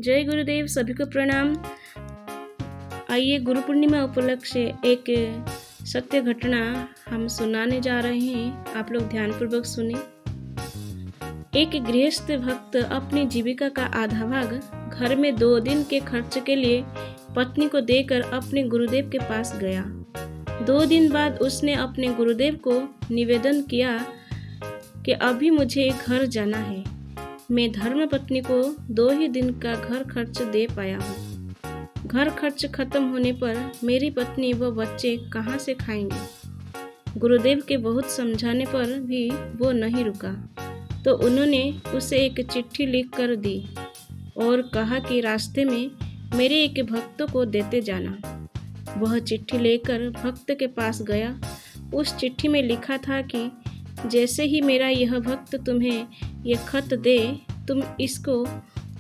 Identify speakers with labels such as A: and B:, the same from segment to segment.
A: जय गुरुदेव, सभी को प्रणाम। आइए गुरु पूर्णिमा उपलक्ष्य एक सत्य घटना हम सुनाने जा रहे हैं, आप लोग ध्यानपूर्वक सुने। एक गृहस्थ भक्त अपनी जीविका का आधा भाग घर में 2 दिन के खर्च के लिए पत्नी को देकर अपने गुरुदेव के पास गया। 2 दिन बाद उसने अपने गुरुदेव को निवेदन किया कि अभी मुझे घर जाना है। मैं धर्मपत्नी को 2 ही दिन का घर खर्च दे पाया हूँ। घर खर्च खत्म होने पर मेरी पत्नी व बच्चे कहाँ से खाएंगे। गुरुदेव के बहुत समझाने पर भी वो नहीं रुका, तो उन्होंने उसे एक चिट्ठी लिख कर दी और कहा कि रास्ते में मेरे एक भक्त को देते जाना। वह चिट्ठी लेकर भक्त के पास गया। उस चिट्ठी में लिखा था कि जैसे ही मेरा यह भक्त तुम्हें ये खत दे, तुम इसको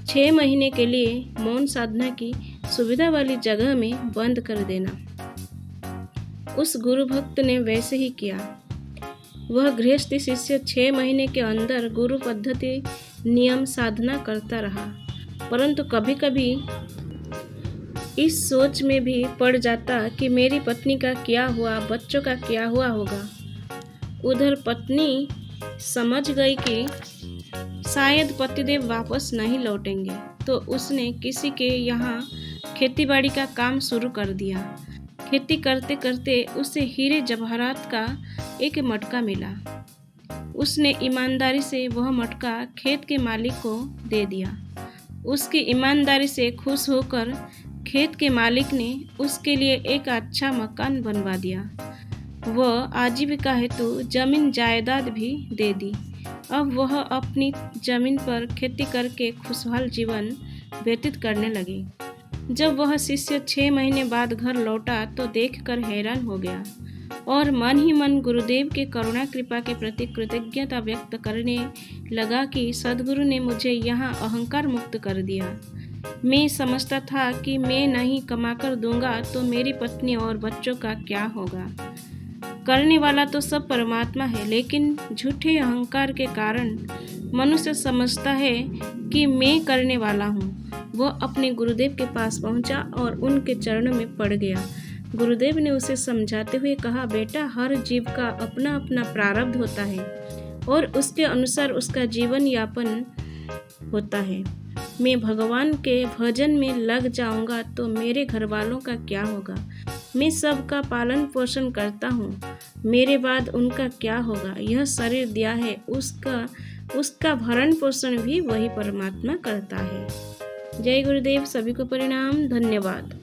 A: 6 महीने के लिए मौन साधना की सुविधा वाली जगह में बंद कर देना। उस गुरु भक्त ने वैसे ही किया। वह गृहस्थ शिष्य 6 महीने के अंदर गुरु पद्धति नियम साधना करता रहा, परंतु कभी कभी इस सोच में भी पड़ जाता कि मेरी पत्नी का क्या हुआ, बच्चों का क्या हुआ होगा। उधर पत्नी समझ गई कि शायद पतिदेव वापस नहीं लौटेंगे, तो उसने किसी के यहाँ खेतीबाड़ी का काम शुरू कर दिया। खेती करते करते उसे हीरे जवाहरात का एक मटका मिला। उसने ईमानदारी से वह मटका खेत के मालिक को दे दिया। उसकी ईमानदारी से खुश होकर खेत के मालिक ने उसके लिए एक अच्छा मकान बनवा दिया। वह आजीविका हेतु जमीन जायदाद भी दे दी। अब वह अपनी जमीन पर खेती करके खुशहाल जीवन व्यतीत करने लगी। जब वह शिष्य 6 महीने बाद घर लौटा तो देखकर हैरान हो गया और मन ही मन गुरुदेव के करुणा कृपा के प्रति कृतज्ञता व्यक्त करने लगा कि सद्गुरु ने मुझे यहाँ अहंकार मुक्त कर दिया। मैं समझता था कि मैं नहीं कमाकर दूंगा तो मेरी पत्नी और बच्चों का क्या होगा। करने वाला तो सब परमात्मा है, लेकिन झूठे अहंकार के कारण मनुष्य समझता है कि मैं करने वाला हूँ। वह अपने गुरुदेव के पास पहुँचा और उनके चरणों में पड़ गया। गुरुदेव ने उसे समझाते हुए कहा, बेटा, हर जीव का अपना अपना प्रारब्ध होता है और उसके अनुसार उसका जीवन यापन होता है। मैं भगवान के भजन में लग जाऊंगा तो मेरे घर वालों का क्या होगा। मैं सबका पालन पोषण करता हूँ, मेरे बाद उनका क्या होगा। यह शरीर दिया है, उसका भरण पोषण भी वही परमात्मा करता है। जय गुरुदेव, सभी को प्रणाम, धन्यवाद।